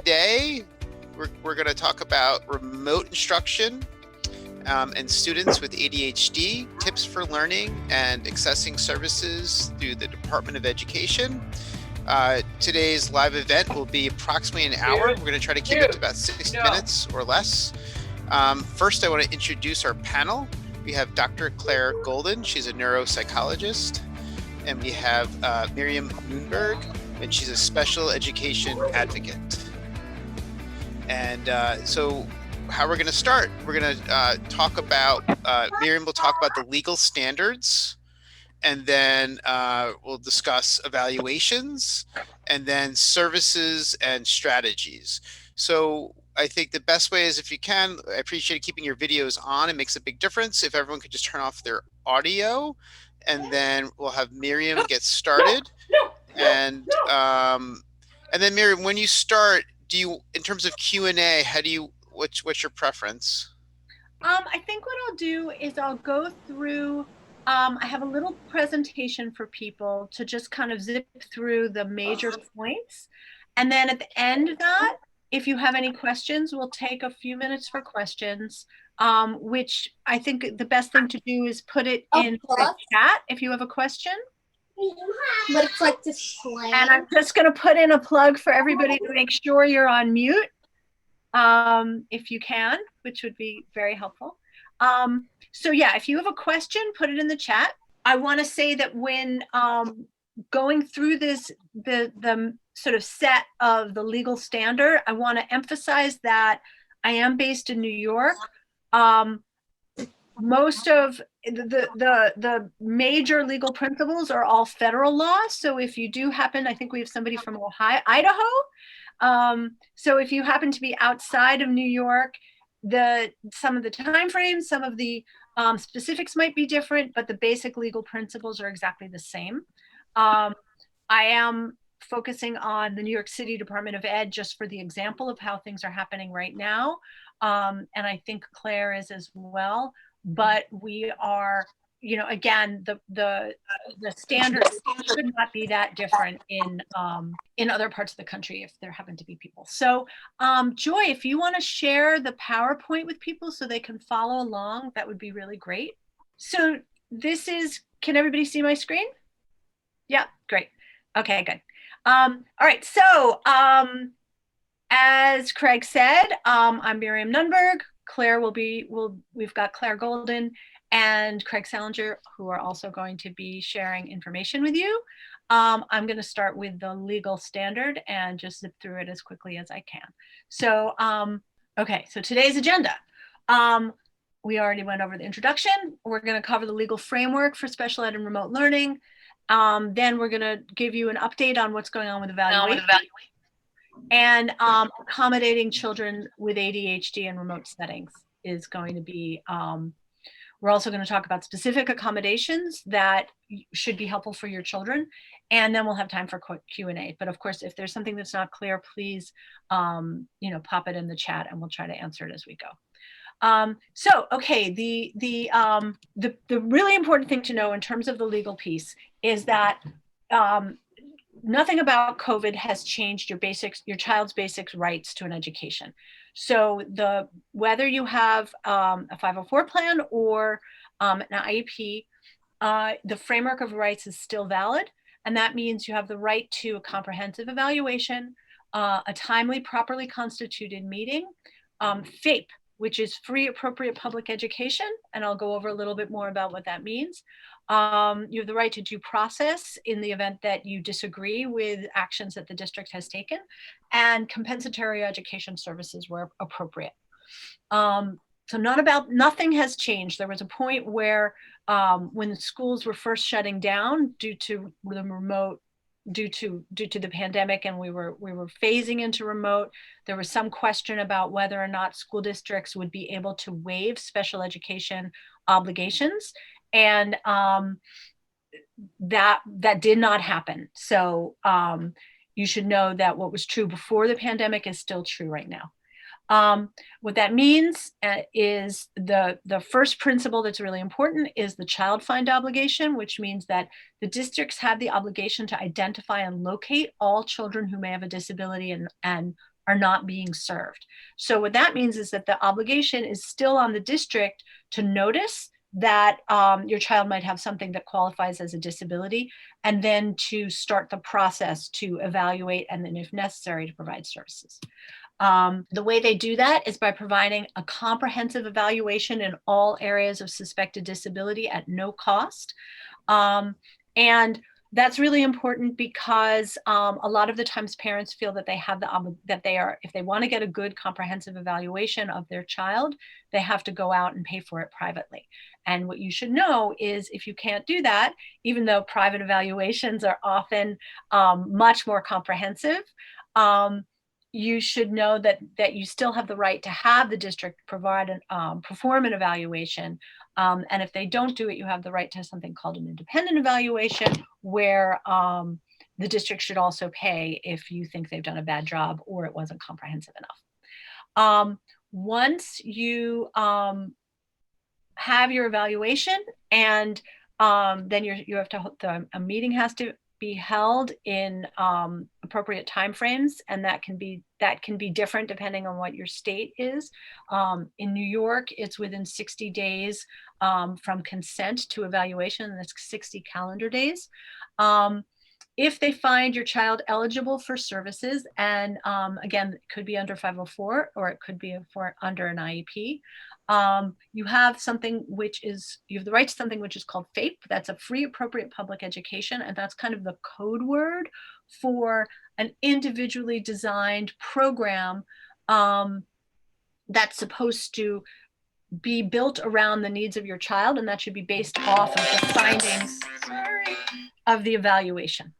today we're going to talk about remote instruction and students with ADHD, tips for learning and accessing services through the Department of Education. Today's live event will be approximately an hour. We're going to try to keep it to about 60 minutes or less. First, I want to introduce our panel. We have Dr. Claire Golden. She's a neuropsychologist. And we have Miriam Nunberg, and she's a special education advocate. And so how we're going to start, we're going to talk about, Miriam will talk about the legal standards, and then we'll discuss evaluations, and then services and strategies. So I think the best way is, if you can, I appreciate keeping your videos on. It makes a big difference if everyone could just turn off their audio, and then we'll have Miriam get started. And then Miriam, when you start, do you, in terms of Q&A, how do you, what's your preference? I think what I'll do is I'll go through, I have a little presentation for people to just kind of zip through the major points. And then at the end of that, if you have any questions, we'll take a few minutes for questions, which I think the best thing to do is put it in the chat if you have a question. But it's like display. And I'm just going to put in a plug for everybody to make sure you're on mute, if you can, which would be very helpful. So yeah, if you have a question, put it in the chat. I want to say that when going through this, the sort of set of the legal standard, I want to emphasize that I am based in New York. Most of the major legal principles are all federal law. So if you do happen, I think we have somebody from Idaho. So if you happen to be outside of New York, some of the timeframes, some of the specifics might be different, but the basic legal principles are exactly the same. I am focusing on the New York City Department of Ed just for the example of how things are happening right now. And I think Claire is as well. But we are, you know, again, the standards should not be that different in other parts of the country if there happen to be people. So Joy, if you want to share the PowerPoint with people so they can follow along, that would be really great. So this is, can everybody see my screen? Yeah, great. Okay, good. All right, so as Craig said, I'm Miriam Nunberg. Claire we've got Claire Golden and Craig Salinger, who are also going to be sharing information with you. I'm going to start with the legal standard and just zip through it as quickly as I can. So, okay, so today's agenda. We already went over the introduction. We're going to cover the legal framework for special ed and remote learning. Then we're going to give you an update on what's going on with evaluation. And accommodating children with ADHD in remote settings is going to be, we're also going to talk about specific accommodations that should be helpful for your children. And then we'll have time for Q&A. But of course, if there's something that's not clear, please, you know, pop it in the chat and we'll try to answer it as we go. So, okay, the really important thing to know in terms of the legal piece is that nothing about COVID has changed your child's basic rights to an education. So whether you have a 504 plan or an IEP, the framework of rights is still valid. And that means you have the right to a comprehensive evaluation, a timely, properly constituted meeting, FAPE, which is free appropriate public education. And I'll go over a little bit more about what that means. You have the right to due process in the event that you disagree with actions that the district has taken, and compensatory education services where appropriate. So nothing has changed. There was a point where when the schools were first shutting down due to the remote, due to the pandemic, and we were phasing into remote, there was some question about whether or not school districts would be able to waive special education obligations. And that did not happen. So you should know that what was true before the pandemic is still true right now. What that means is the first principle that's really important is the child find obligation, which means that the districts have the obligation to identify and locate all children who may have a disability and are not being served. So what that means is that the obligation is still on the district to notice that your child might have something that qualifies as a disability, and then to start the process to evaluate and then, if necessary, to provide services. The way they do that is by providing a comprehensive evaluation in all areas of suspected disability at no cost. And that's really important because a lot of the times parents feel that they have if they want to get a good comprehensive evaluation of their child, they have to go out and pay for it privately. And what you should know is, if you can't do that, even though private evaluations are often much more comprehensive, you should know that you still have the right to have the district provide perform an evaluation. And if they don't do it, you have the right to something called an independent evaluation, where the district should also pay if you think they've done a bad job or it wasn't comprehensive enough. Once you have your evaluation, and then you have to, a meeting has to be held in appropriate timeframes, and that can be different depending on what your state is. In New York, it's within 60 days from consent to evaluation, and that's 60 calendar days. If they find your child eligible for services, and again, it could be under 504 or it could be under an IEP, you have the right to something which is called FAPE. That's a free appropriate public education, and that's kind of the code word for an individually designed program that's supposed to be built around the needs of your child, and that should be based off of the findings of the evaluation.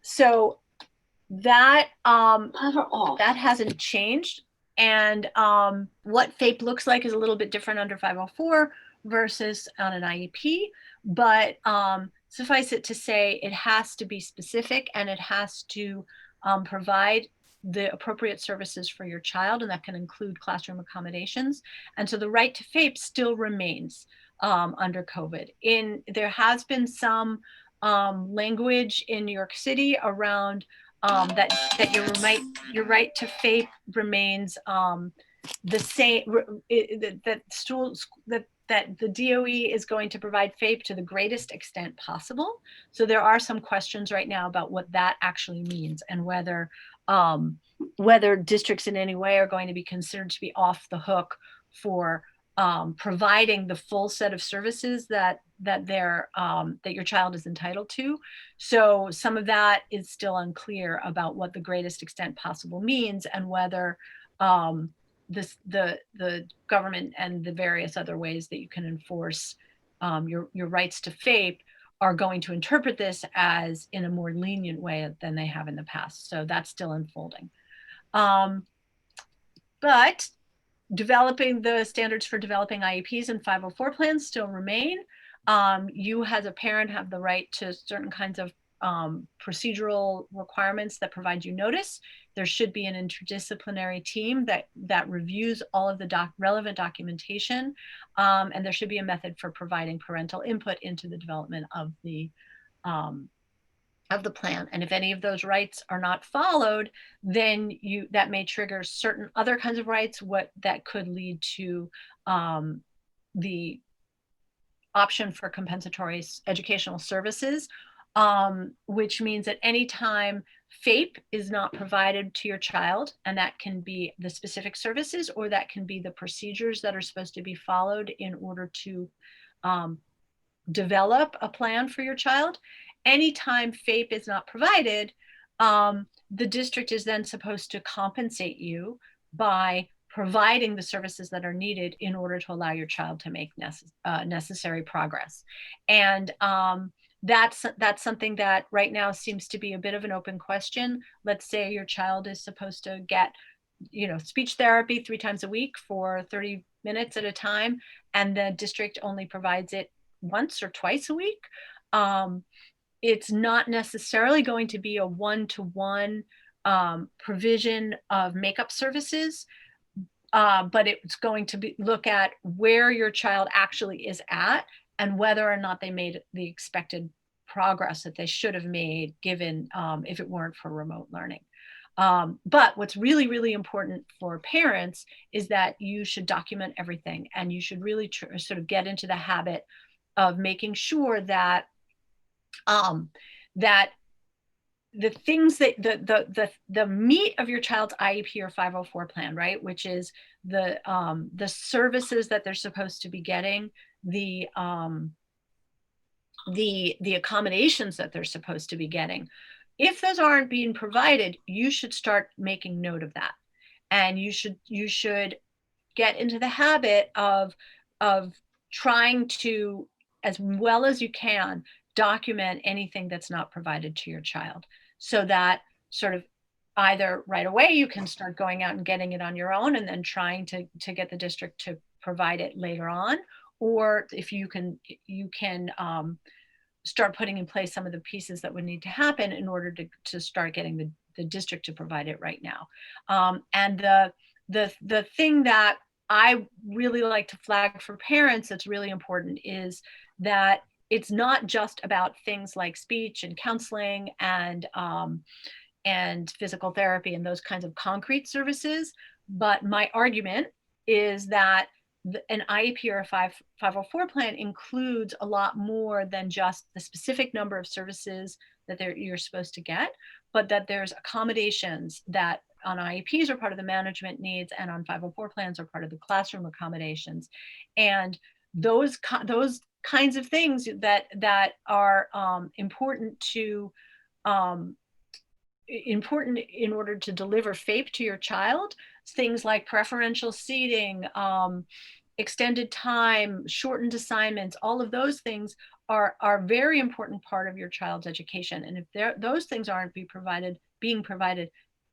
So that hasn't changed. And what FAPE looks like is a little bit different under 504 versus on an IEP, but suffice it to say, it has to be specific, and it has to provide the appropriate services for your child, and that can include classroom accommodations. And so the right to FAPE still remains under COVID. There has been some language in New York City around that your right to FAPE remains the same, that the DOE is going to provide FAPE to the greatest extent possible. So there are some questions right now about what that actually means, and whether districts in any way are going to be considered to be off the hook for providing the full set of services that your child is entitled to. So some of that is still unclear about what the greatest extent possible means, and whether the government and the various other ways that you can enforce your rights to FAPE are going to interpret this as in a more lenient way than they have in the past. So that's still unfolding. But developing the standards for developing IEPs and 504 plans still remain. You as a parent have the right to certain kinds of procedural requirements that provide you notice. There should be an interdisciplinary team that reviews all of the relevant documentation, and there should be a method for providing parental input into the development of the plan. And if any of those rights are not followed, then that may trigger certain other kinds of rights, that could lead to the option for compensatory educational services, which means that anytime FAPE is not provided to your child, and that can be the specific services, or that can be the procedures that are supposed to be followed in order to develop a plan for your child. Anytime FAPE is not provided, the district is then supposed to compensate you by providing the services that are needed in order to allow your child to make necessary progress. And that's something that right now seems to be a bit of an open question. Let's say your child is supposed to get, speech therapy 3 times a week for 30 minutes at a time, and the district only provides it once or twice a week. It's not necessarily going to be a one-to-one provision of makeup services, but it's going to look at where your child actually is at, and whether or not they made the expected progress that they should have made, given if it weren't for remote learning. But what's really, really important for parents is that you should document everything, and you should really sort of get into the habit of making sure that that the things that the meat of your child's IEP or 504 plan, right, which is the services that they're supposed to be getting, the accommodations that they're supposed to be getting. If those aren't being provided, you should start making note of that, and you should get into the habit of trying to, as well as you can, document anything that's not provided to your child, so that sort of either right away you can start going out and getting it on your own and then trying to get the district to provide it later on, or if you can start putting in place some of the pieces that would need to happen in order to start getting the district to provide it right now. And the thing that I really like to flag for parents that's really important is that it's not just about things like speech and counseling and physical therapy and those kinds of concrete services. But my argument is that an IEP or a 504 plan includes a lot more than just the specific number of services that you're supposed to get, but that there's accommodations that on IEPs are part of the management needs, and on 504 plans are part of the classroom accommodations. And those kinds of things that are important in order to deliver FAPE to your child, things like preferential seating, extended time, shortened assignments, all of those things are a very important part of your child's education. And if those things aren't being provided,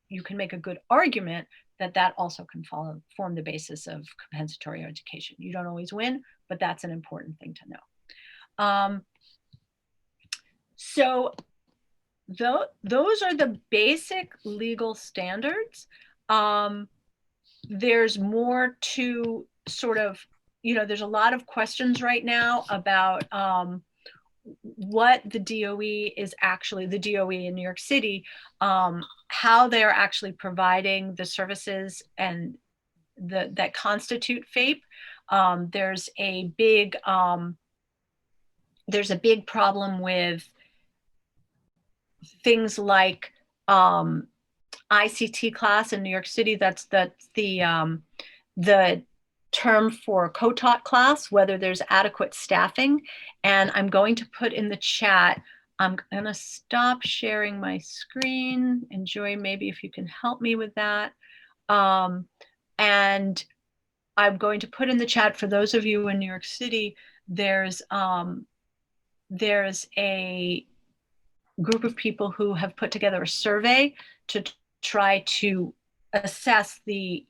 you can make a good argument that also can form the basis of compensatory education. You don't always win, but that's an important thing to know. So those are the basic legal standards. There's more to sort of, there's a lot of questions right now about what the DOE is actually, the DOE in New York City, how they're actually providing the services and that constitute FAPE. There's a big problem with things like ICT class in New York City. That's the term for co-taught class, whether there's adequate staffing. And I'm going to put in the chat, I'm going to stop sharing my screen. Enjoy, maybe if you can help me with that. And I'm going to put in the chat, for those of you in New York City, there's a group of people who have put together a survey to try to assess the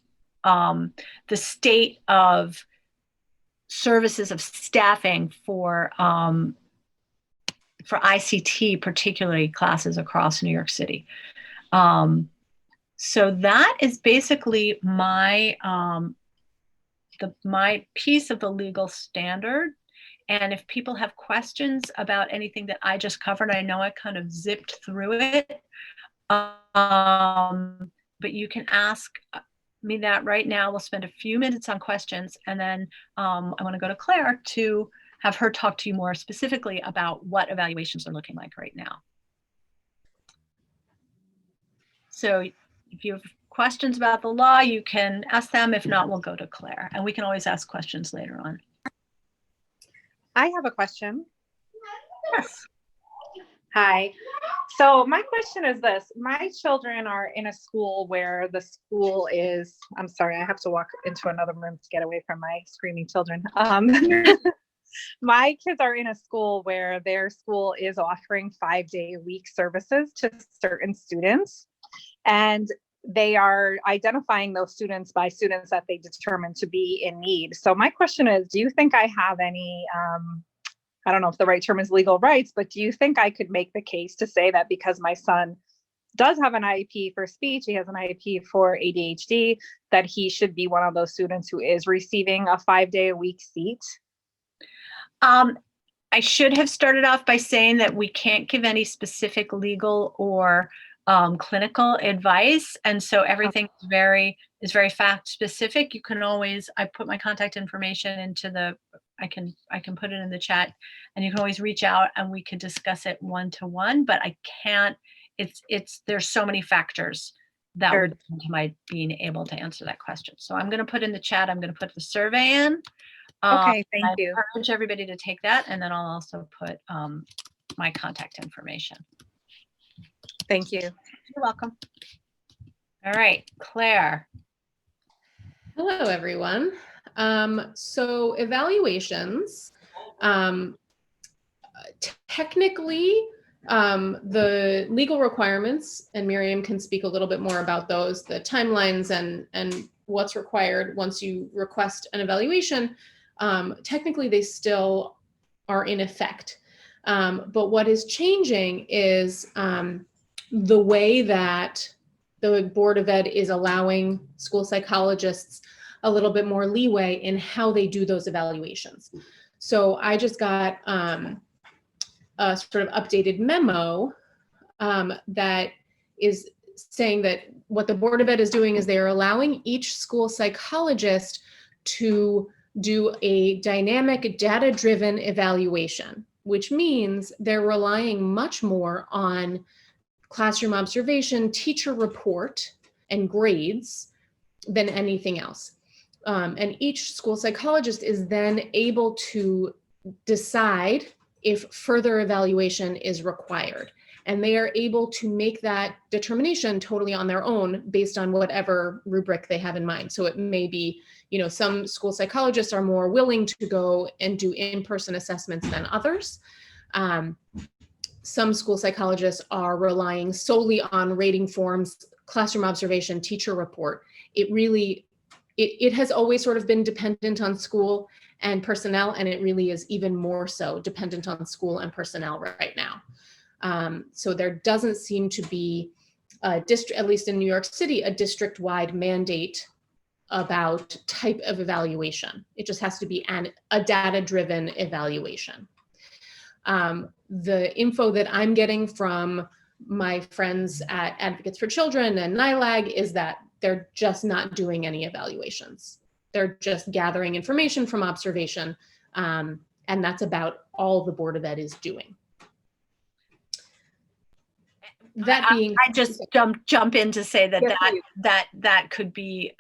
state of services of staffing for ICT, particularly classes across New York City. So that is basically my piece of the legal standard. And if people have questions about anything that I just covered, I know I kind of zipped through it, but you can ask me that right now. We'll spend a few minutes on questions, and then I want to go to Claire to have her talk to you more specifically about what evaluations are looking like right now. So if you have questions about the law, you can ask them. If not, we'll go to Claire, and we can always ask questions later on. I have a question. Yes. Hi. So my question is this. My children are in a school where the school is, I'm sorry, I have to walk into another room to get away from my screaming children. My kids are in a school where their school is offering 5-day-a-week services to certain students. And they are identifying those students by students that they determine to be in need. So my question is, do you think I have any, I don't know if the right term is legal rights, but do you think I could make the case to say that because my son does have an IEP for speech, he has an IEP for ADHD, that he should be one of those students who is receiving a 5-day-a-week seat? I should have started off by saying that we can't give any specific legal or clinical advice. And so everything is very fact specific. You can always, I put my contact information into I can put it in the chat, and you can always reach out and we can discuss it one-to-one, but I can't, there's so many factors that Sure. would go into my being able to answer that question. So I'm going to put in the chat, I'm going to put the survey in. Okay, I thank you. encourage everybody to take that, and then I'll also put my contact information. Thank you. You're welcome. All right, Claire. Hello, everyone. So evaluations, technically, the legal requirements, and Miriam can speak a little bit more about those, the timelines and what's required once you request an evaluation, technically they still are in effect. But what is changing is the way that the Board of Ed is allowing school psychologists a little bit more leeway in how they do those evaluations. So I just got a sort of updated memo that is saying that what the Board of Ed is doing is they are allowing each school psychologist to do a dynamic data-driven evaluation, which means they're relying much more on classroom observation, teacher report, and grades than anything else. And each school psychologist is then able to decide if further evaluation is required. And they are able to make that determination totally on their own based on whatever rubric they have in mind. So it may be, you know, some school psychologists are more willing to go and do in-person assessments than others. Some school psychologists are relying solely on rating forms, classroom observation, teacher report. It really, it has always sort of been dependent on school and personnel, and it really is even more so dependent on school and personnel right now. So there doesn't seem to be a district, at least in New York City, a district-wide mandate about type of evaluation. It just has to be a data-driven evaluation. The info that I'm getting from my friends at Advocates for Children and NILAG is that they're just not doing any evaluations. They're just gathering information from observation, and that's about all the Board of Ed is doing. That being, I just jump in to say that that could be,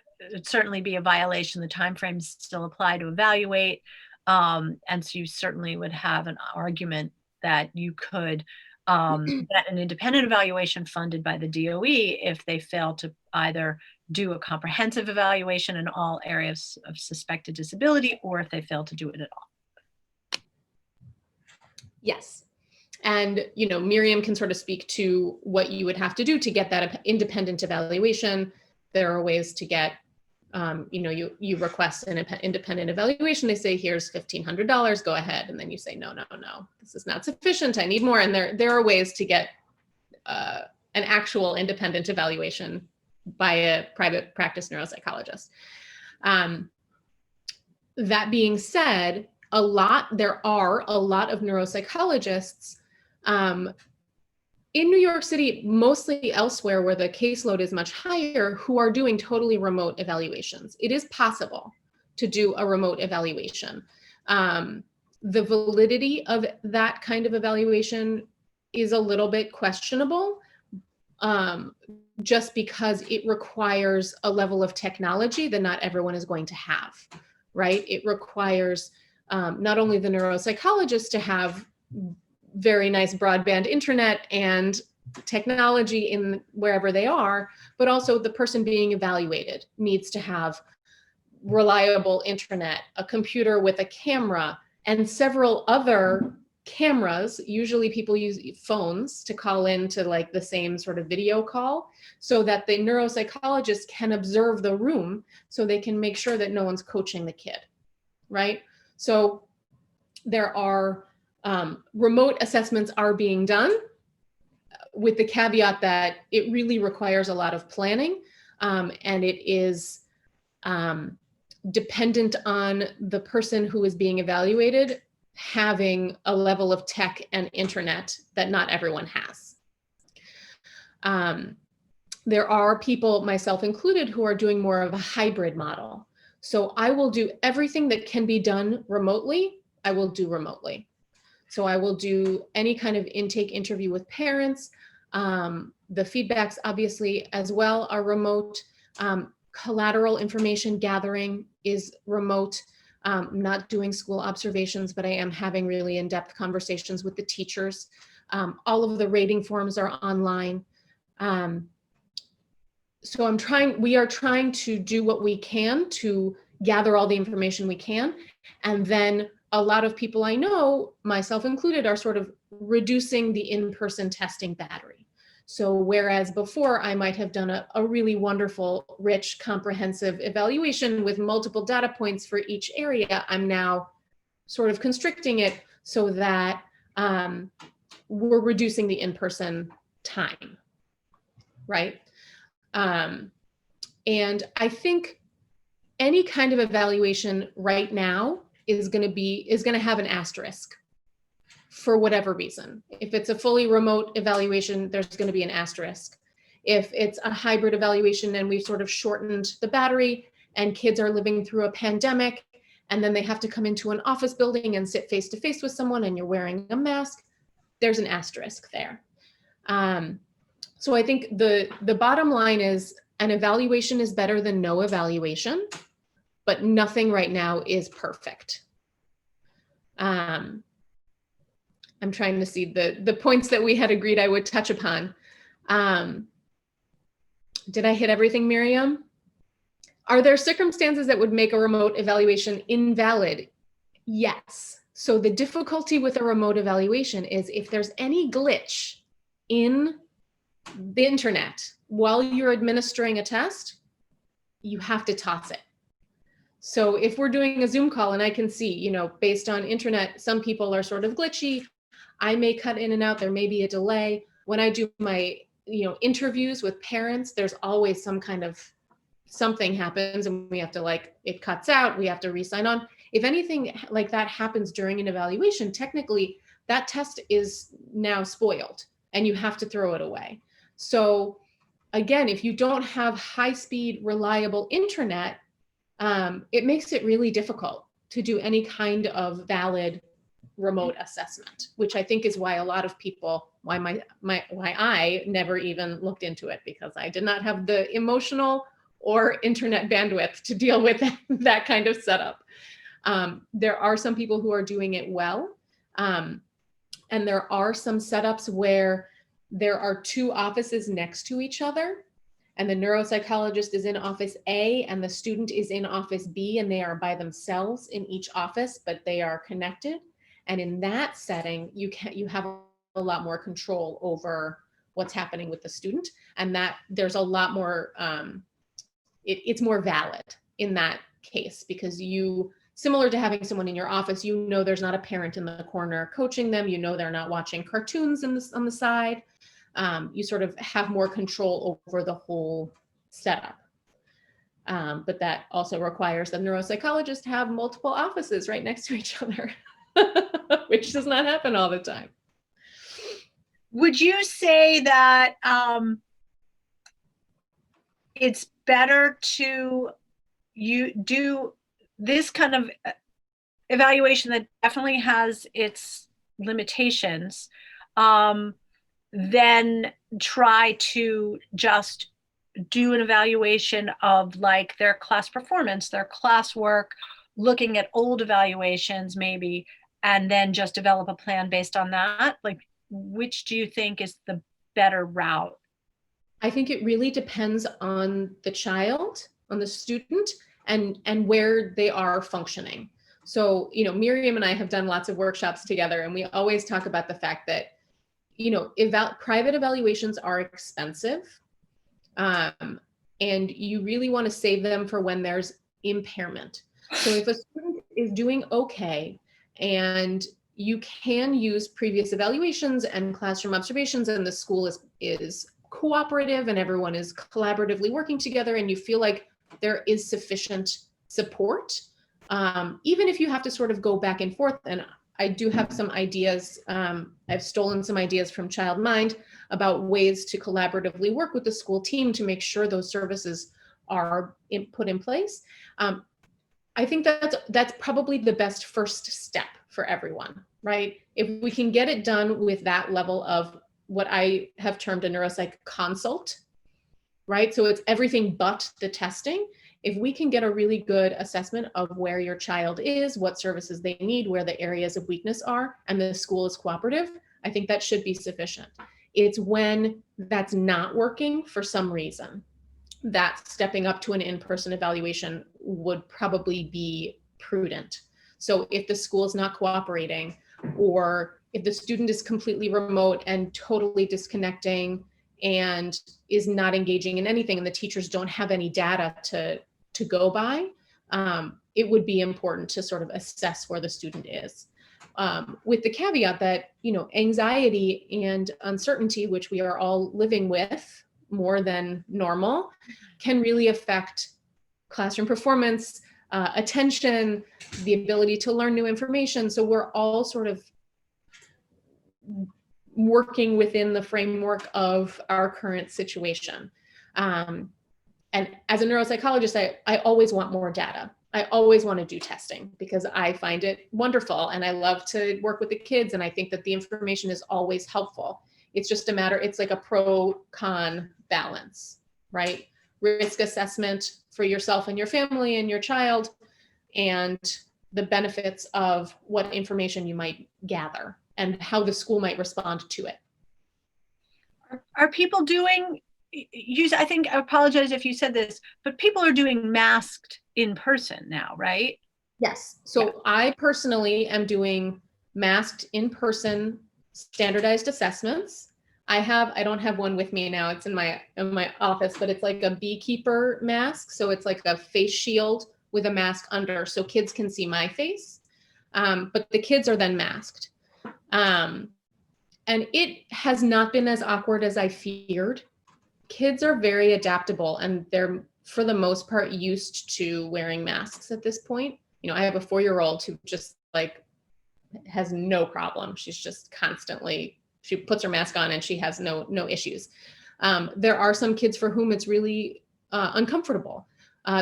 certainly be a violation. The timeframes still apply to evaluate, and so you certainly would have an argument that you could get an independent evaluation funded by the DOE if they fail to either do a comprehensive evaluation in all areas of suspected disability, or if they fail to do it at all. yes. And, you know, Miriam can sort of speak to what you would have to do to get that independent evaluation. There are ways to get, you know, you request an independent evaluation. They say, here's $1,500, go ahead. And then you say, no, this is not sufficient. I need more. And there are ways to get an actual independent evaluation by a private practice neuropsychologist. That being said, there are a lot of neuropsychologists in New York City, mostly elsewhere where the caseload is much higher, who are doing totally remote evaluations. It is possible to do a remote evaluation. The validity of that kind of evaluation is a little bit questionable, just because it requires a level of technology that not everyone is going to have, right? It requires not only the neuropsychologist to have very nice broadband internet and technology in wherever they are, but also the person being evaluated needs to have reliable internet, a computer with a camera, and several other cameras. Usually people use phones to call into like the same sort of video call so that the neuropsychologist can observe the room so they can make sure that no one's coaching the kid, right? So there are remote assessments are being done with the caveat that it really requires a lot of planning, and it is dependent on the person who is being evaluated having a level of tech and internet that not everyone has. There are people, myself included, who are doing more of a hybrid model. So I will do everything that can be done remotely, I will do remotely. So I will do any kind of intake interview with parents. The feedbacks obviously as well are remote. Collateral information gathering is remote. Not doing school observations, but I am having really in-depth conversations with the teachers. All of the rating forms are online. So we are trying to do what we can to gather all the information we can. And then a lot of people I know, myself included, are sort of reducing the in-person testing battery. So whereas before I might have done a really wonderful, rich, comprehensive evaluation with multiple data points for each area, I'm now sort of constricting it so that we're reducing the in-person time, right? And I think any kind of evaluation right now is going to have an asterisk for whatever reason. If it's a fully remote evaluation, there's going to be an asterisk. If it's a hybrid evaluation and we've sort of shortened the battery and kids are living through a pandemic and then they have to come into an office building and sit face to face with someone and you're wearing a mask, there's an asterisk there. So I think the bottom line is an evaluation is better than no evaluation, but nothing right now is perfect. I'm trying to see the points that we had agreed I would touch upon. Did I hit everything, Miriam? Are there circumstances that would make a remote evaluation invalid? Yes. So the difficulty with a remote evaluation is if there's any glitch in the internet while you're administering a test, you have to toss it. So if we're doing a Zoom call and I can see, based on internet, some people are sort of glitchy, I may cut in and out, there may be a delay. When I do my, interviews with parents, there's always something happens and we have to it cuts out, we have to re-sign on. If anything like that happens during an evaluation, technically that test is now spoiled and you have to throw it away. So again, if you don't have high-speed, reliable internet, it makes it really difficult to do any kind of valid remote assessment, which I think is why a lot of people, why I never even looked into it, because I did not have the emotional or internet bandwidth to deal with that kind of setup. There are some people who are doing it well. And there are some setups where there are two offices next to each other and the neuropsychologist is in office A and the student is in office B and they are by themselves in each office, but they are connected. And in that setting, you have a lot more control over what's happening with the student, and that there's a lot more, it's more valid in that case because similar to having someone in your office, there's not a parent in the corner coaching them, they're not watching cartoons on the side. You sort of have more control over the whole setup. But that also requires the neuropsychologist to have multiple offices right next to each other, which does not happen all the time. Would you say that it's better to do this kind of evaluation that definitely has its limitations, then try to just do an evaluation of their class performance, their classwork, looking at old evaluations maybe, and then just develop a plan based on that? Which do you think is the better route? I think it really depends on the child, on the student, and where they are functioning. So, Miriam and I have done lots of workshops together, and we always talk about the fact that, private evaluations are expensive, and you really want to save them for when there's impairment. So if a student is doing okay, and you can use previous evaluations and classroom observations, and the school is cooperative and everyone is collaboratively working together, and you feel like there is sufficient support, even if you have to sort of go back and forth. And I do have some ideas. I've stolen some ideas from Child Mind about ways to collaboratively work with the school team to make sure those services are put in place. I think that's probably the best first step for everyone, right? If we can get it done with that level of what I have termed a neuropsych consult, right? So it's everything but the testing. If we can get a really good assessment of where your child is, what services they need, where the areas of weakness are, and the school is cooperative, I think that should be sufficient. It's when that's not working for some reason that stepping up to an in-person evaluation would probably be prudent. So if the school is not cooperating, or if the student is completely remote and totally disconnecting and is not engaging in anything, and the teachers don't have any data to go by, it would be important to sort of assess where the student is. With the caveat that, anxiety and uncertainty, which we are all living with more than normal, can really affect classroom performance, attention, the ability to learn new information. So we're all sort of working within the framework of our current situation. And as a neuropsychologist, I always want more data. I always want to do testing because I find it wonderful and I love to work with the kids, and I think that the information is always helpful. It's just a matter, it's like a pro-con balance, right? Risk assessment for yourself and your family and your child, and the benefits of what information you might gather and how the school might respond to it. Are people doing, I think, I apologize if you said this, but people are doing masked in person now, right? Yes. So I personally am doing masked in-person standardized assessments. I don't have one with me now. It's in my office, but it's like a beekeeper mask. So it's like a face shield with a mask under, so kids can see my face. But the kids are then masked. And it has not been as awkward as I feared. Kids are very adaptable, and they're, for the most part, used to wearing masks at this point. I have a 4-year-old who just has no problem. She's just constantly, she puts her mask on and she has no issues. There are some kids for whom it's really uncomfortable.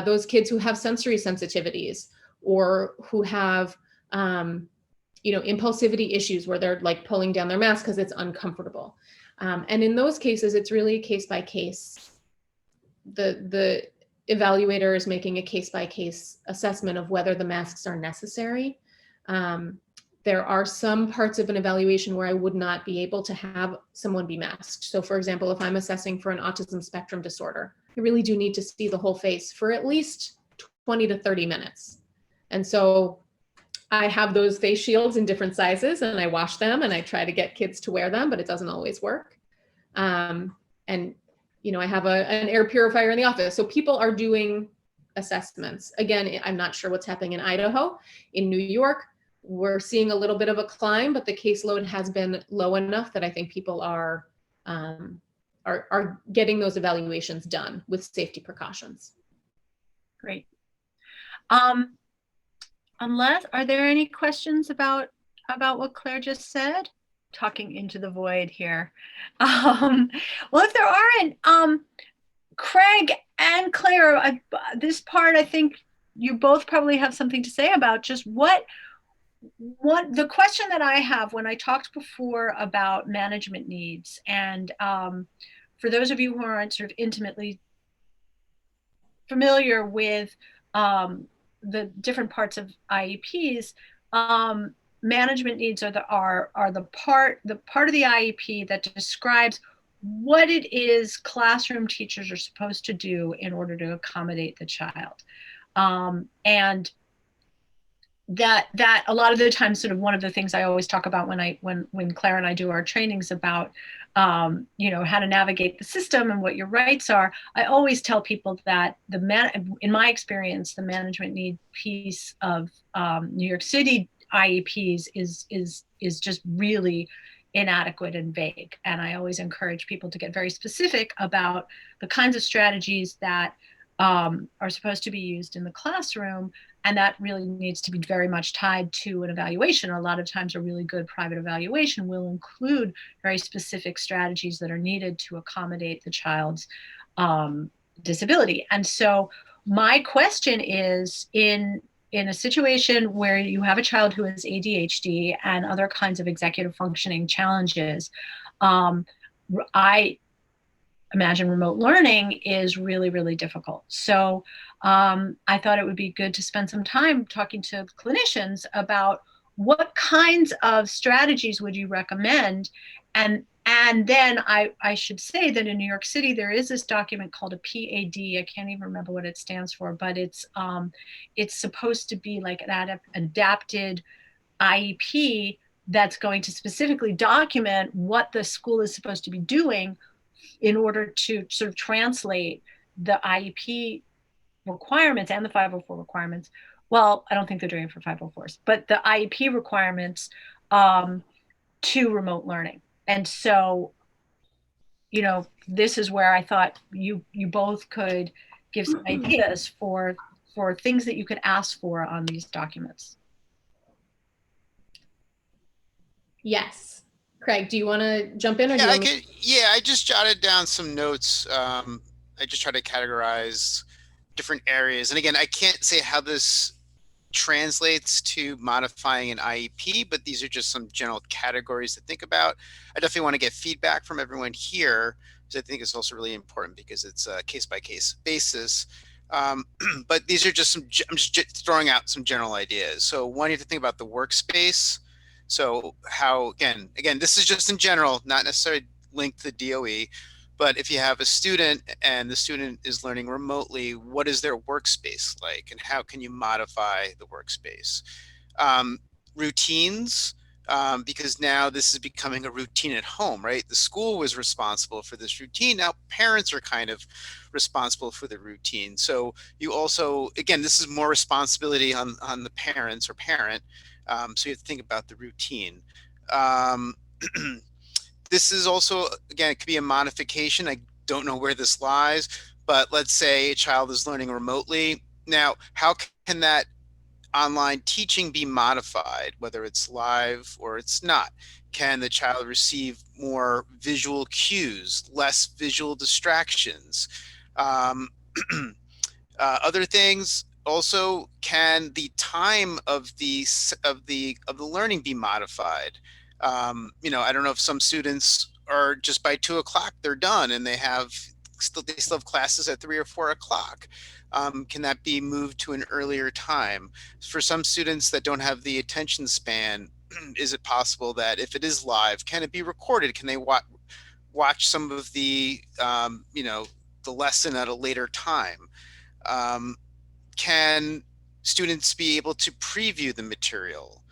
Those kids who have sensory sensitivities, or who have impulsivity issues where they're pulling down their mask because it's uncomfortable. And in those cases, it's really case by case. The evaluator is making a case by case assessment of whether the masks are necessary. There are some parts of an evaluation where I would not be able to have someone be masked. So for example, if I'm assessing for an autism spectrum disorder, I really do need to see the whole face for at least 20 to 30 minutes. And so I have those face shields in different sizes, and I wash them and I try to get kids to wear them, but it doesn't always work. And I have an air purifier in the office. So people are doing assessments. Again, I'm not sure what's happening in Idaho. In New York, we're seeing a little bit of a climb, but the caseload has been low enough that I think people are getting those evaluations done with safety precautions. Great. Are there any questions about what Claire just said? Talking into the void here. Well, if there aren't, Craig and Claire, this part, I think you both probably have something to say about just what the question that I have when I talked before about management needs, and for those of you who aren't sort of intimately familiar with the different parts of IEPs, management needs are the part of the IEP that describes what it is classroom teachers are supposed to do in order to accommodate the child. And that a lot of the times, sort of one of the things I always talk about when Claire and I do our trainings about how to navigate the system and what your rights are, I always tell people that in my experience, the management need piece of New York City IEPs is just really inadequate and vague. And I always encourage people to get very specific about the kinds of strategies that are supposed to be used in the classroom, And that really needs to be very much tied to an evaluation. A lot of times a really good private evaluation will include very specific strategies that are needed to accommodate the child's disability. And so my question is, in a situation where you have a child who has ADHD and other kinds of executive functioning challenges, I imagine remote learning is really, really difficult. So I thought it would be good to spend some time talking to clinicians about what kinds of strategies would you recommend. And then I should say that in New York City, there is this document called a PAD. I can't even remember what it stands for, but it's supposed to be like an adapted IEP that's going to specifically document what the school is supposed to be doing in order to sort of translate the IEP requirements and the 504 requirements. Well, I don't think they're doing it for 504s, but the IEP requirements to remote learning. And so, you know, this is where I thought you both could give some ideas for things that you could ask for on these documents. Yes. Craig, do you want to jump in? Or Yeah, I just jotted down some notes. I just try to categorize different areas. And again, I can't say how this translates to modifying an IEP, but these are just some general categories to think about. I definitely want to get feedback from everyone here, because I think it's also really important because it's a case-by-case basis. But these are just I'm just throwing out some general ideas. So one, you have to think about the workspace. So how, again, this is just in general, not necessarily linked to the DOE, but if you have a student and the student is learning remotely, what is their workspace like and how can you modify the workspace? Routines, because now this is becoming a routine at home, right? The school was responsible for this routine. Now parents are kind of responsible for the routine. So you also, again, this is more responsibility on the parents or parent. So you have to think about the routine. This is also, again, it could be a modification. I don't know where this lies, but let's say a child is learning remotely. Now, how can that online teaching be modified, whether it's live or it's not? Can the child receive more visual cues, less visual distractions? Other things also, can the time of the learning be modified? You know, I don't know if some students are just by 2 o'clock they're done and they still have classes at 3 or 4 o'clock. Can that be moved to an earlier time? For some students that don't have the attention span, is it possible that if it is live, can it be recorded? Can they watch some of the you know, the lesson at a later time? Can students be able to preview the material,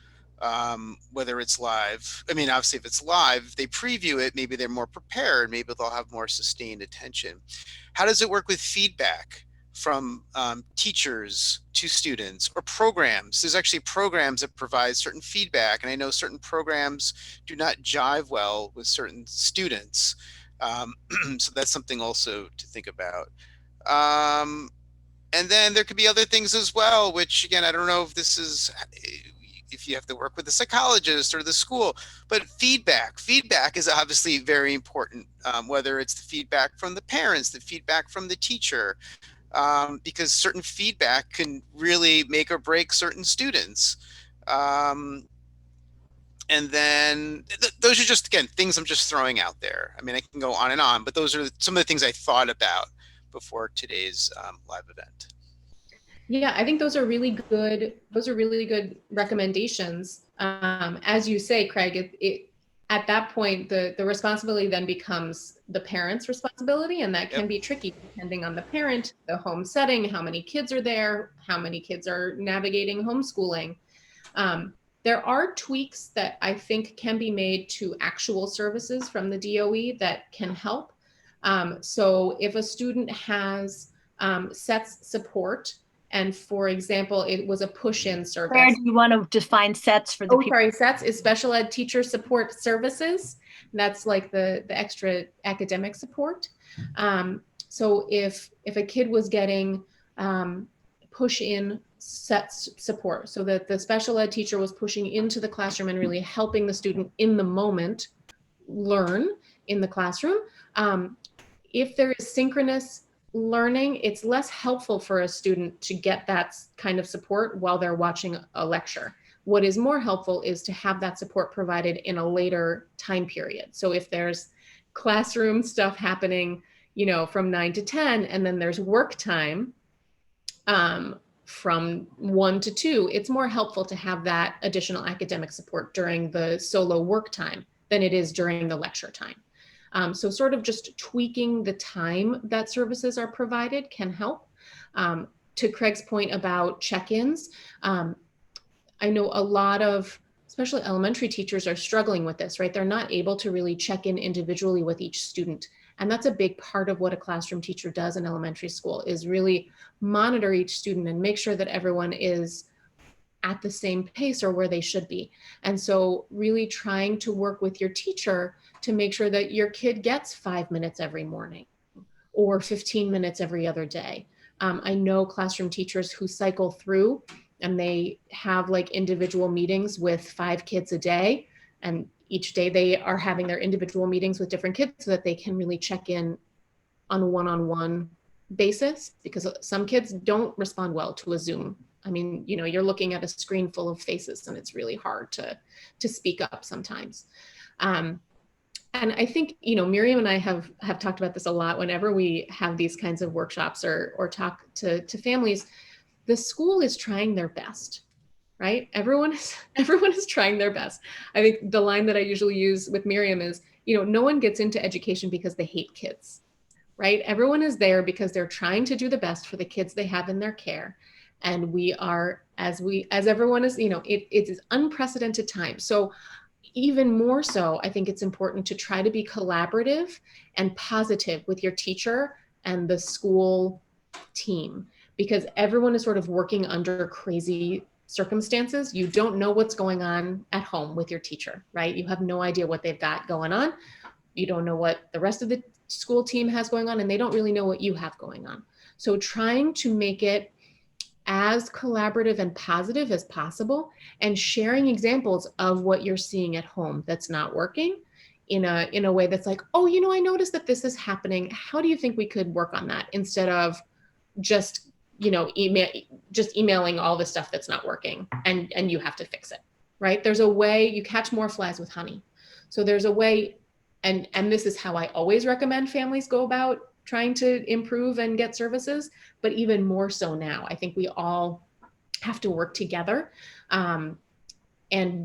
whether it's live? I mean, obviously, if it's live, they preview it, maybe they're more prepared, maybe they'll have more sustained attention. How does it work with feedback from teachers to students or programs? There's actually programs that provide certain feedback, and I know certain programs do not jive well with certain students. So that's something also to think about. And then there could be other things as well, which again, I don't know if this is, if you have to work with the psychologist or the school, but feedback is obviously very important, whether it's the feedback from the parents, the feedback from the teacher, because certain feedback can really make or break certain students. And then those are just, again, things I'm just throwing out there. I mean, I can go on and on, but those are some of the things I thought about before today's live event. Yeah, I think those are really good. Those are really good recommendations. As you say, Craig, at that point, the responsibility then becomes the parent's responsibility, and that can be tricky depending on the parent, the home setting, how many kids are there, how many kids are navigating homeschooling. There are tweaks that I think can be made to actual services from the DOE that can help. So if a student has SETS support, and for example, it was a push-in service. Where do you want to define SETS for the people? Sorry, SETS is special ed teacher support services. That's like the extra academic support. So if a kid was getting push-in set support, so that the special ed teacher was pushing into the classroom and really helping the student in the moment learn in the classroom. If there is synchronous learning, it's less helpful for a student to get that kind of support while they're watching a lecture. What is more helpful is to have that support provided in a later time period. So if there's classroom stuff happening, you know, from 9 to 10, and then there's work time from 1 to 2, it's more helpful to have that additional academic support during the solo work time than it is during the lecture time. So sort of just tweaking the time that services are provided can help. To Craig's point about check-ins, I know a lot of, especially elementary teachers, are struggling with this, right? They're not able to really check in individually with each student. And that's a big part of what a classroom teacher does in elementary school, is really monitor each student and make sure that everyone is at the same pace or where they should be. And so really trying to work with your teacher to make sure that your kid gets 5 minutes every morning or 15 minutes every other day. I know classroom teachers who cycle through and they have like individual meetings with 5 kids a day. And each day they are having their individual meetings with different kids so that they can really check in on a one-on-one basis, because some kids don't respond well to a Zoom. I mean, you know, you're looking at a screen full of faces and it's really hard to speak up sometimes. And I think, you know, Miriam and I have talked about this a lot whenever we have these kinds of workshops or talk to families. The school is trying their best, right? Everyone is trying their best. I think the line that I usually use with Miriam is, you know, no one gets into education because they hate kids, right? Everyone is there because they're trying to do the best for the kids they have in their care. And we are, as everyone is, you know, it is unprecedented time. So even more so, I think it's important to try to be collaborative and positive with your teacher and the school team, because everyone is sort of working under crazy circumstances. You don't know what's going on at home with your teacher, right? You have no idea what they've got going on. You don't know what the rest of the school team has going on, and they don't really know what you have going on. So trying to make it as collaborative and positive as possible, and sharing examples of what you're seeing at home that's not working in a way that's like, oh, you know, I noticed that this is happening. How do you think we could work on that? Instead of just, you know, emailing all the stuff that's not working and you have to fix it, right? There's a way. You catch more flies with honey. So there's a way, and this is how I always recommend families go about trying to improve and get services, but even more so now. I think we all have to work together and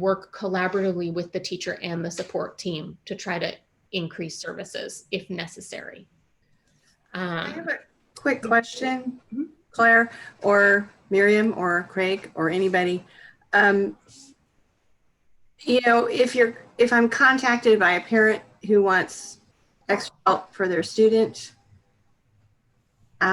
work collaboratively with the teacher and the support team to try to increase services if necessary. I have a quick question, Claire or Miriam or Craig or anybody. You know, if I'm contacted by a parent who wants extra help for their student, you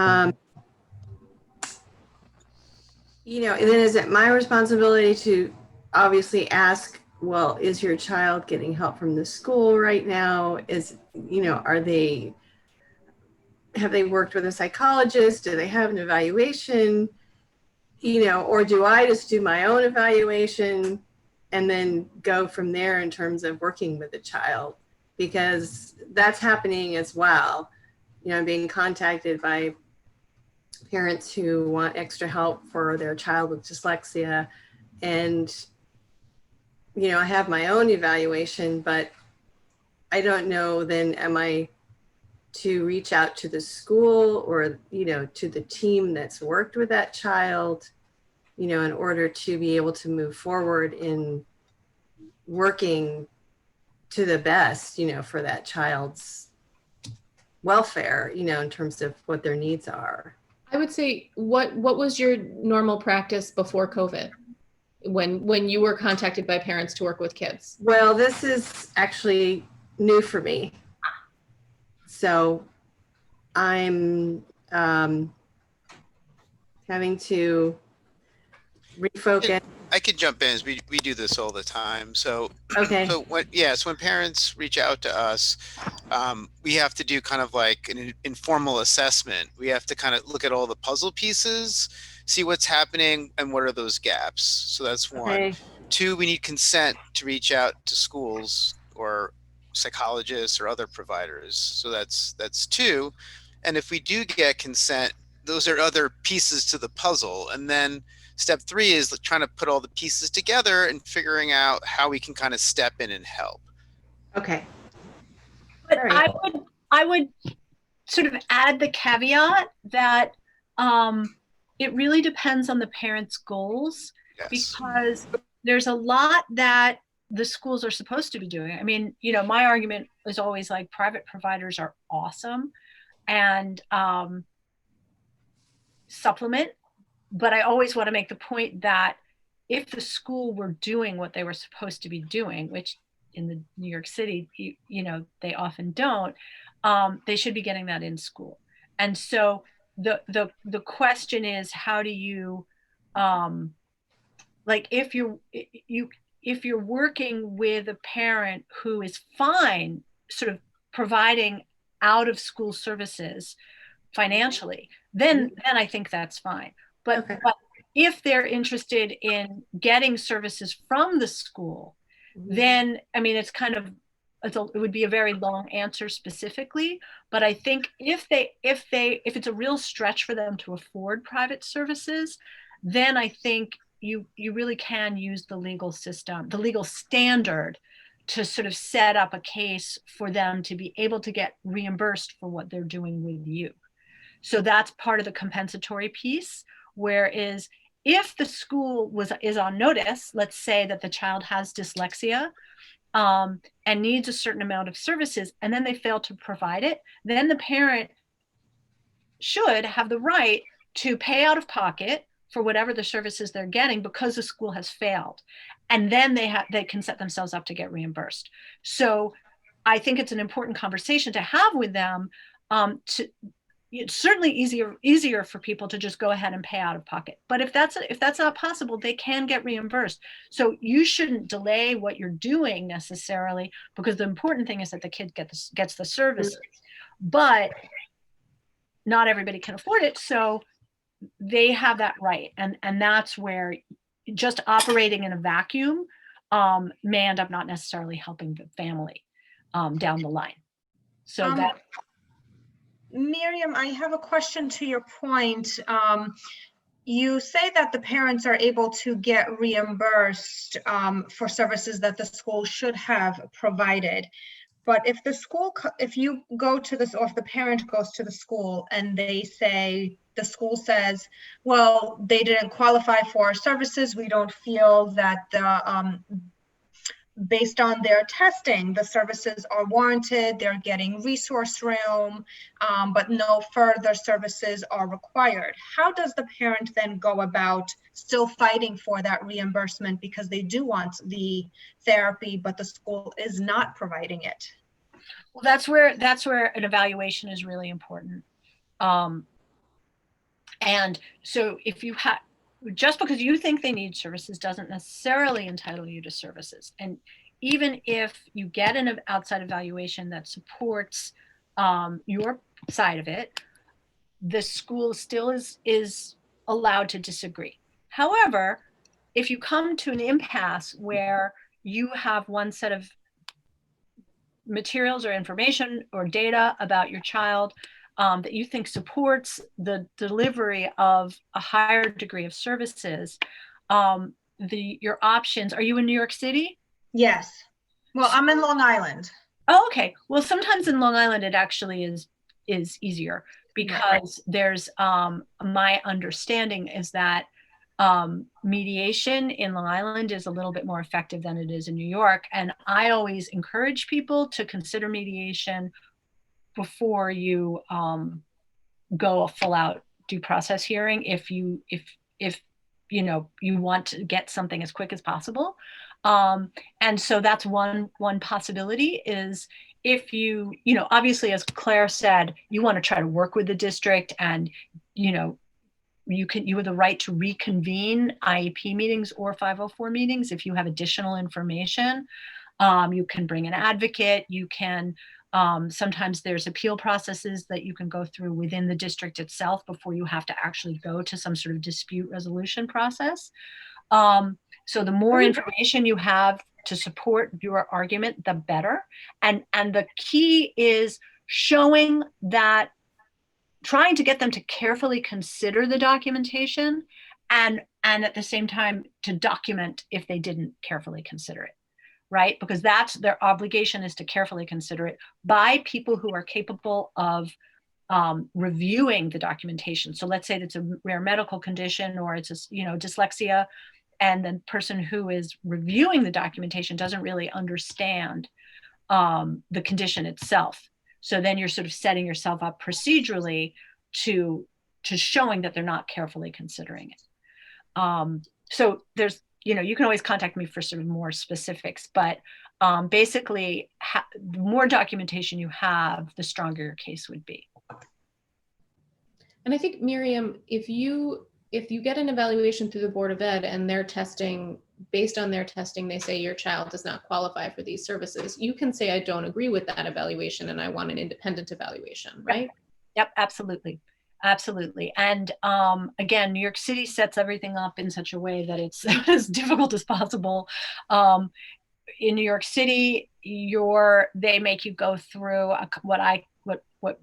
know, and then is it my responsibility to obviously ask, well, is your child getting help from the school right now? Is, you know, have they worked with a psychologist? Do they have an evaluation? You know, or do I just do my own evaluation and then go from there in terms of working with the child? Because that's happening as well. You know, being contacted by parents who want extra help for their child with dyslexia. And, you know, I have my own evaluation, but I don't know then, am I to reach out to the school or, you know, to the team that's worked with that child, you know, in order to be able to move forward in working to the best, you know, for that child's welfare, you know, in terms of what their needs are. I would say, what was your normal practice before COVID, when you were contacted by parents to work with kids? Well, this is actually new for me. So I'm having to refocus. I could jump in, as we do this all the time. So, Okay. so when parents reach out to us, we have to do kind of like an informal assessment. We have to kind of look at all the puzzle pieces see what's happening and what are those gaps. So that's one. Okay. Two, we need consent to reach out to schools or psychologists or other providers. So that's two. And if we do get consent, those are other pieces to the puzzle. And then step three is trying to put all the pieces together and figuring out how we can kind of step in and help. Okay. But All right. I would sort of add the caveat that it really depends on the parents' goals, Yes. because there's a lot that the schools are supposed to be doing. I mean, you know, my argument is always like private providers are awesome and supplement, but I always want to make the point that if the school were doing what they were supposed to be doing, which in the New York City, you know, they often don't, they should be getting that in school. And so the question is, how do you, like, if you're working with a parent who is fine sort of providing out of school services financially, then I think that's fine. But, Okay. but if they're interested in getting services from the school, then, I mean, it's kind of, it would be a very long answer specifically, but I think if it's a real stretch for them to afford private services, then I think you really can use the legal system, the legal standard, to sort of set up a case for them to be able to get reimbursed for what they're doing with you. So that's part of the compensatory piece, whereas if the school is on notice, let's say that the child has dyslexia and needs a certain amount of services, and then they fail to provide it, then the parent should have the right to pay out of pocket for whatever the services they're getting because the school has failed. And then they can set themselves up to get reimbursed. So I think it's an important conversation to have with them. It's certainly easier for people to just go ahead and pay out of pocket. But if that's not possible, they can get reimbursed. So you shouldn't delay what you're doing necessarily, because the important thing is that the kid gets the services. But not everybody can afford it, so they have that right. And that's where just operating in a vacuum may end up not necessarily helping the family down the line. So that. Miriam, I have a question to your point. You say that the parents are able to get reimbursed for services that the school should have provided. But if you go to this, or if the parent goes to the school and the school says, well, they didn't qualify for our services, we don't feel that based on their testing, the services are warranted, they're getting resource room, but no further services are required. How does the parent then go about still fighting for that reimbursement because they do want the therapy, but the school is not providing it? Well, that's where an evaluation is really important. And so if you have, just because you think they need services doesn't necessarily entitle you to services. And even if you get an outside evaluation that supports your side of it, the school still is allowed to disagree. However, if you come to an impasse where you have one set of materials or information or data about your child that you think supports the delivery of a higher degree of services, your options, are you in New York City? Yes. Well, I'm in Long Island. Oh, okay. Well, sometimes in Long Island, it actually is easier because there's, my understanding is that mediation in Long Island is a little bit more effective than it is in New York. And I always encourage people to consider mediation before you go a full out due process hearing if you want to get something as quick as possible. And so that's one possibility is if you obviously, as Claire said, you want to try to work with the district and, you have the right to reconvene IEP meetings or 504 meetings if you have additional information. You can bring an advocate, you can Sometimes there's appeal processes that you can go through within the district itself before you have to actually go to some sort of dispute resolution process. So the more information you have to support your argument, the better. And the key is showing that, trying to get them to carefully consider the documentation, and at the same time to document if they didn't carefully consider it, right? Because that's their obligation, is to carefully consider it by people who are capable of reviewing the documentation. So let's say it's a rare medical condition, or it's a, dyslexia, and the person who is reviewing the documentation doesn't really understand the condition itself. So then you're sort of setting yourself up procedurally to showing that they're not carefully considering it. So there's, you can always contact me for sort of more specifics, but basically, the more documentation you have, the stronger your case would be. And I think, Miriam, if you get an evaluation through the Board of Ed and they're testing, based on their testing, they say your child does not qualify for these services, you can say, I don't agree with that evaluation and I want an independent evaluation, right? Yep, absolutely. Absolutely. And again, New York City sets everything up in such a way that it's as difficult as possible. In New York City, they make you go through what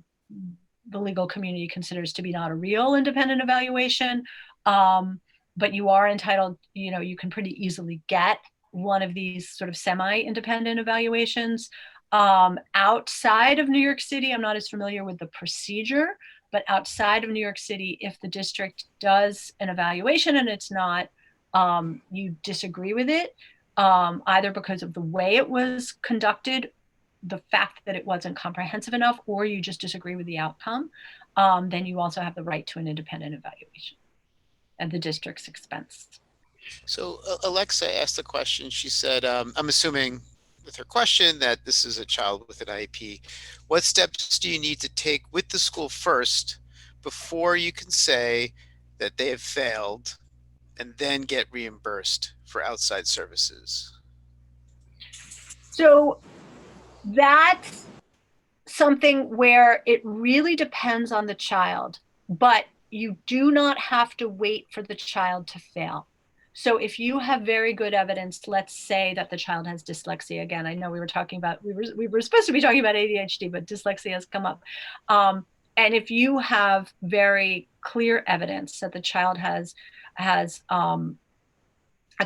the legal community considers to be not a real independent evaluation. But you are entitled, you can pretty easily get one of these sort of semi-independent evaluations. Outside of New York City, I'm not as familiar with the procedure, but outside of New York City, if the district does an evaluation and it's not, you disagree with it, either because of the way it was conducted, the fact that it wasn't comprehensive enough, or you just disagree with the outcome, then you also have the right to an independent evaluation at the district's expense. So Alexa asked the question. She said, I'm assuming with her question that this is a child with an IEP. What steps do you need to take with the school first before you can say that they have failed and then get reimbursed for outside services? So that's something where it really depends on the child, but you do not have to wait for the child to fail. So if you have very good evidence, let's say that the child has dyslexia. Again, I know we were supposed to be talking about ADHD, but dyslexia has come up. And if you have very clear evidence that the child has a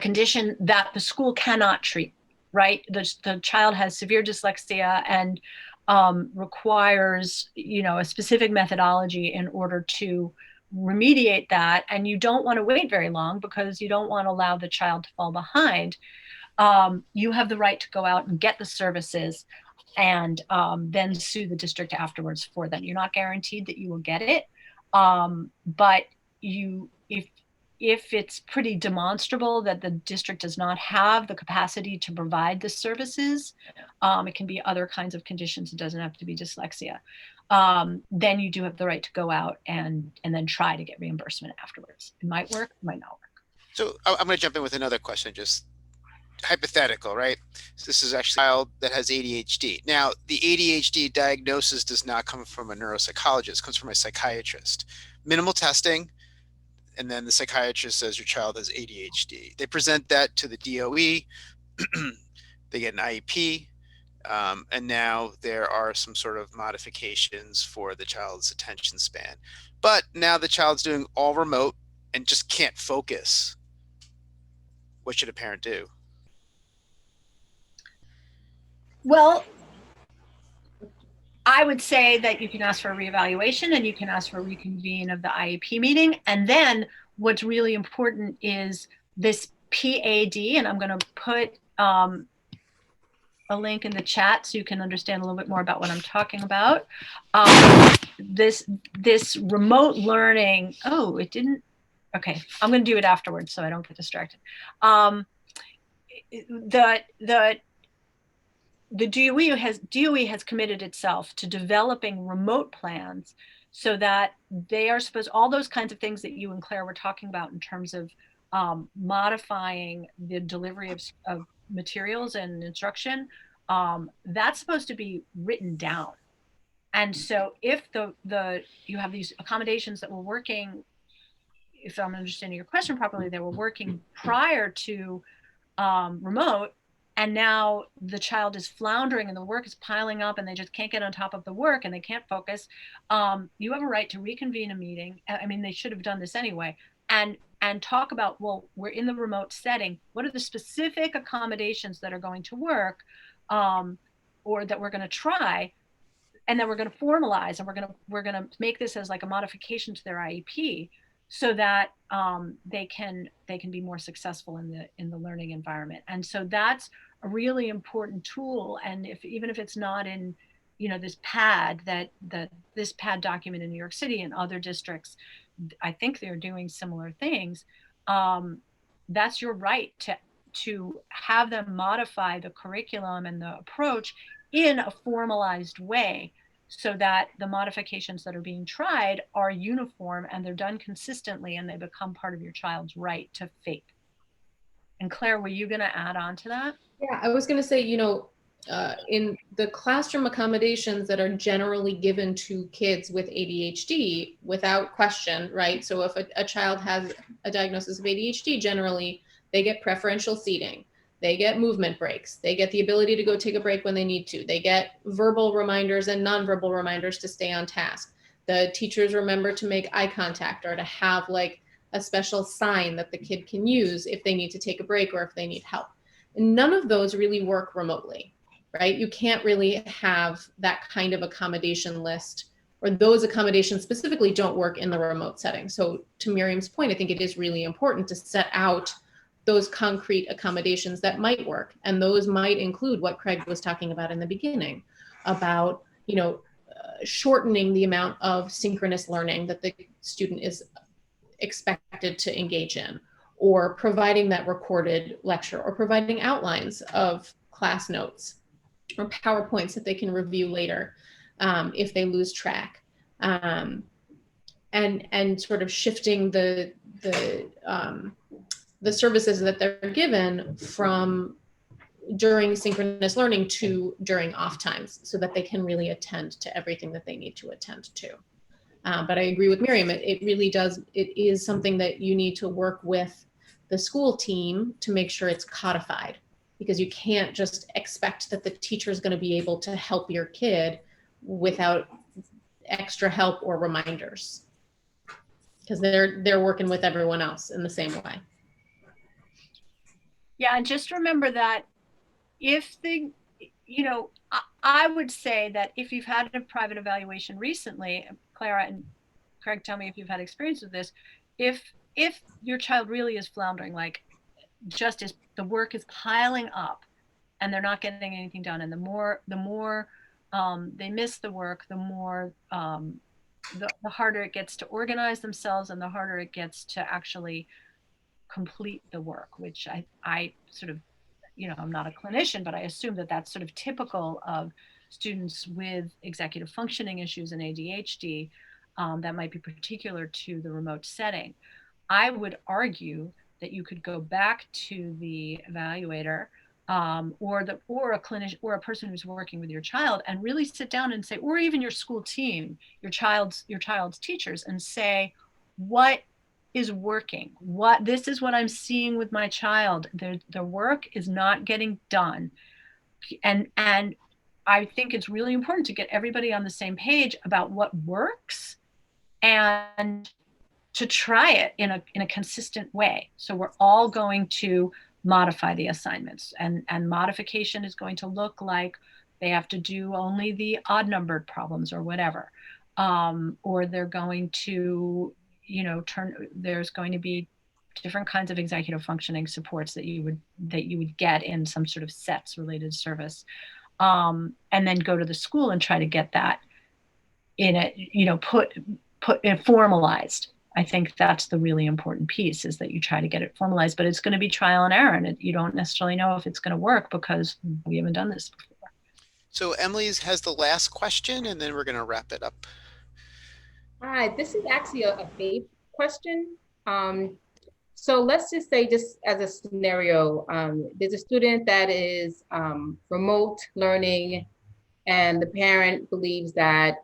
condition that the school cannot treat, right? The child has severe dyslexia and requires, a specific methodology in order to remediate that, and you don't want to wait very long because you don't want to allow the child to fall behind, you have the right to go out and get the services and then sue the district afterwards for them. You're not guaranteed that you will get it, but if it's pretty demonstrable that the district does not have the capacity to provide the services, it can be other kinds of conditions, it doesn't have to be dyslexia, then you do have the right to go out and then try to get reimbursement afterwards. It might work, it might not work. So I'm going to jump in with another question, just hypothetical, right? So this is actually a child that has ADHD. Now, the ADHD diagnosis does not come from a neuropsychologist, it comes from a psychiatrist. Minimal testing, and then the psychiatrist says your child has ADHD. They present that to the DOE, they get an IEP, and now there are some sort of modifications for the child's attention span. But now the child's doing all remote and just can't focus. What should a parent do? Well, I would say that you can ask for a reevaluation and you can ask for a reconvene of the IEP meeting. And then what's really important is this PAD, and I'm going to put a link in the chat so you can understand a little bit more about what I'm talking about. This remote learning, it didn't, okay, I'm going to do it afterwards so I don't get distracted. The DOE has committed itself to developing remote plans so that they are supposed, all those kinds of things that you and Claire were talking about in terms of modifying the delivery of materials and instruction that's supposed to be written down. And so if you have these accommodations that were working, if I'm understanding your question properly, they were working prior to remote, and now the child is floundering and the work is piling up and they just can't get on top of the work and they can't focus, you have a right to reconvene a meeting. I mean, they should have done this anyway, and talk about, well, we're in the remote setting. What are the specific accommodations that are going to work, or that we're going to try, and then we're going to formalize, and we're going to make this as like a modification to their IEP, so that they can be more successful in the learning environment. And so that's a really important tool. And even if it's not in, this PAD, this PAD document in New York City and other districts, I think they're doing similar things. That's your right to have them modify the curriculum and the approach in a formalized way, so that the modifications that are being tried are uniform and they're done consistently and they become part of your child's right to faith. And Claire, were you going to add on to that? Yeah, I was going to say, in the classroom accommodations that are generally given to kids with ADHD, without question, right? So if a child has a diagnosis of ADHD, generally they get preferential seating. They get movement breaks. They get the ability to go take a break when they need to. They get verbal reminders and nonverbal reminders to stay on task. The teachers remember to make eye contact or to have like a special sign that the kid can use if they need to take a break or if they need help. And none of those really work remotely, right? You can't really have that kind of accommodation list, or those accommodations specifically don't work in the remote setting. So to Miriam's point, I think it is really important to set out those concrete accommodations that might work. And those might include what Craig was talking about in the beginning about, shortening the amount of synchronous learning that the student is expected to engage in, or providing that recorded lecture, or providing outlines of class notes or PowerPoints that they can review later if they lose track, and sort of shifting the services that they're given from during synchronous learning to during off times, so that they can really attend to everything that they need to attend to. But I agree with Miriam, it really does, it is something that you need to work with the school team to make sure it's codified, because you can't just expect that the teacher is going to be able to help your kid without extra help or reminders, because they're working with everyone else in the same way. Yeah, and just remember that if I would say that if you've had a private evaluation recently, Clara and Craig, tell me if you've had experience with this, if your child really is floundering, like just as the work is piling up and they're not getting anything done, and the more they miss the work, the more the harder it gets to organize themselves, and the harder it gets to actually complete the work, which I sort of, I'm not a clinician, but I assume that that's sort of typical of students with executive functioning issues and ADHD, that might be particular to the remote setting. I would argue that you could go back to the evaluator, or a clinician or a person who's working with your child, and really sit down and say, or even your school team, your child's teachers, and say, what is working? This is what I'm seeing with my child. The work is not getting done. And I think it's really important to get everybody on the same page about what works, and to try it in a consistent way. So we're all going to modify the assignments, and modification is going to look like they have to do only the odd numbered problems or whatever, or they're going to there's going to be different kinds of executive functioning supports that you would get in some sort of sets related service, and then go to the school and try to get that in it, put it formalized. I think that's the really important piece, is that you try to get it formalized, but it's going to be trial and error, and you don't necessarily know if it's going to work because we haven't done this before. So Emily's has the last question, and then we're going to wrap it up. Hi, this is actually a Faith question. So let's just say, just as a scenario, there's a student that is remote learning, and the parent believes that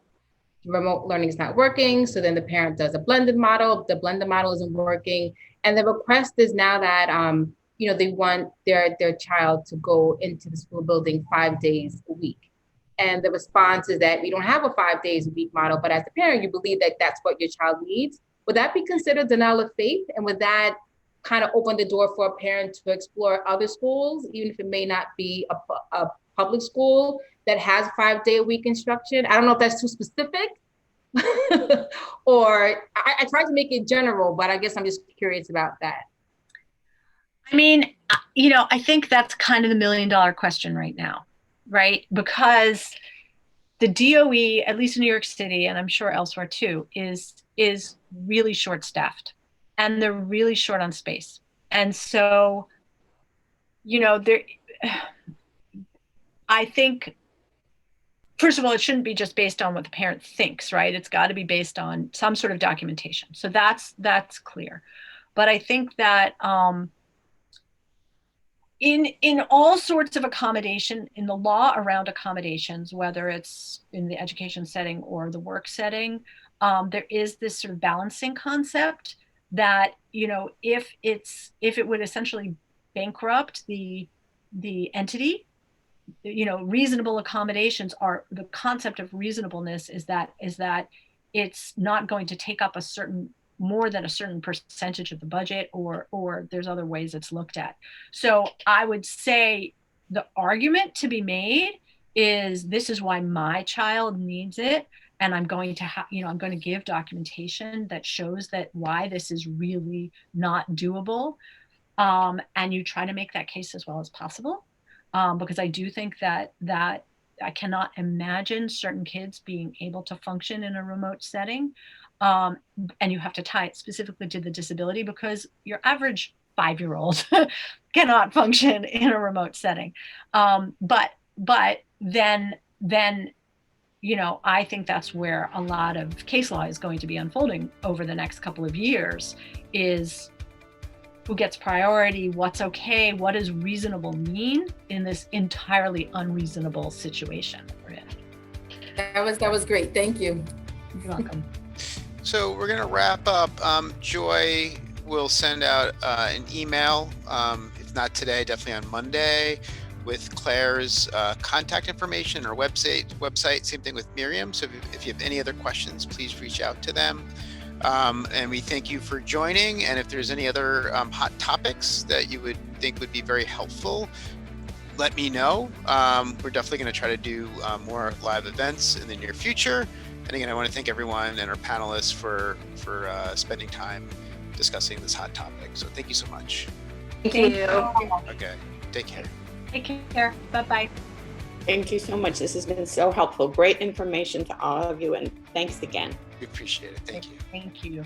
remote learning is not working. So then the parent does a blended model. The blended model isn't working, and the request is now that they want their child to go into the school building 5 days a week. And the response is that we don't have a 5 days a week model, but as a parent, you believe that that's what your child needs. Would that be considered denial of faith? And would that kind of open the door for a parent to explore other schools, even if it may not be a public school that has 5 day a week instruction? I don't know if that's too specific or I tried to make it general, but I guess I'm just curious about that. I mean, I think that's kind of the $1 million question right now, right? Because the DOE, at least in New York City, and I'm sure elsewhere too, is really short-staffed, and they're really short on space. And so, I think, first of all, it shouldn't be just based on what the parent thinks, right? It's got to be based on some sort of documentation. So that's clear. But I think that in all sorts of accommodation, in the law around accommodations, whether it's in the education setting or the work setting, there is this sort of balancing concept that, if it would essentially bankrupt the entity, reasonable accommodations are, the concept of reasonableness is that it's not going to take up more than a certain percentage of the budget, or there's other ways it's looked at. So I would say the argument to be made is, this is why my child needs it, and I'm going to give documentation that shows that why this is really not doable, and you try to make that case as well as possible, because I do think that I cannot imagine certain kids being able to function in a remote setting. And you have to tie it specifically to the disability, because your average 5-year-old cannot function in a remote setting. But then I think that's where a lot of case law is going to be unfolding over the next couple of years, is who gets priority, what's okay, what does reasonable mean in this entirely unreasonable situation we're in. That was great. Thank you. You're welcome. So we're going to wrap up. Joy will send out an email, if not today, definitely on Monday, with Claire's contact information or website. Same thing with Miriam. So if you have any other questions, please reach out to them. And we thank you for joining. And if there's any other hot topics that you would think would be very helpful, let me know. We're definitely going to try to do more live events in the near future. And again, I want to thank everyone and our panelists for spending time discussing this hot topic. So thank you so much. Thank you. Okay, take care. Take care. Bye-bye. Thank you so much. This has been so helpful. Great information to all of you, and thanks again. We appreciate it. Thank you. Thank you.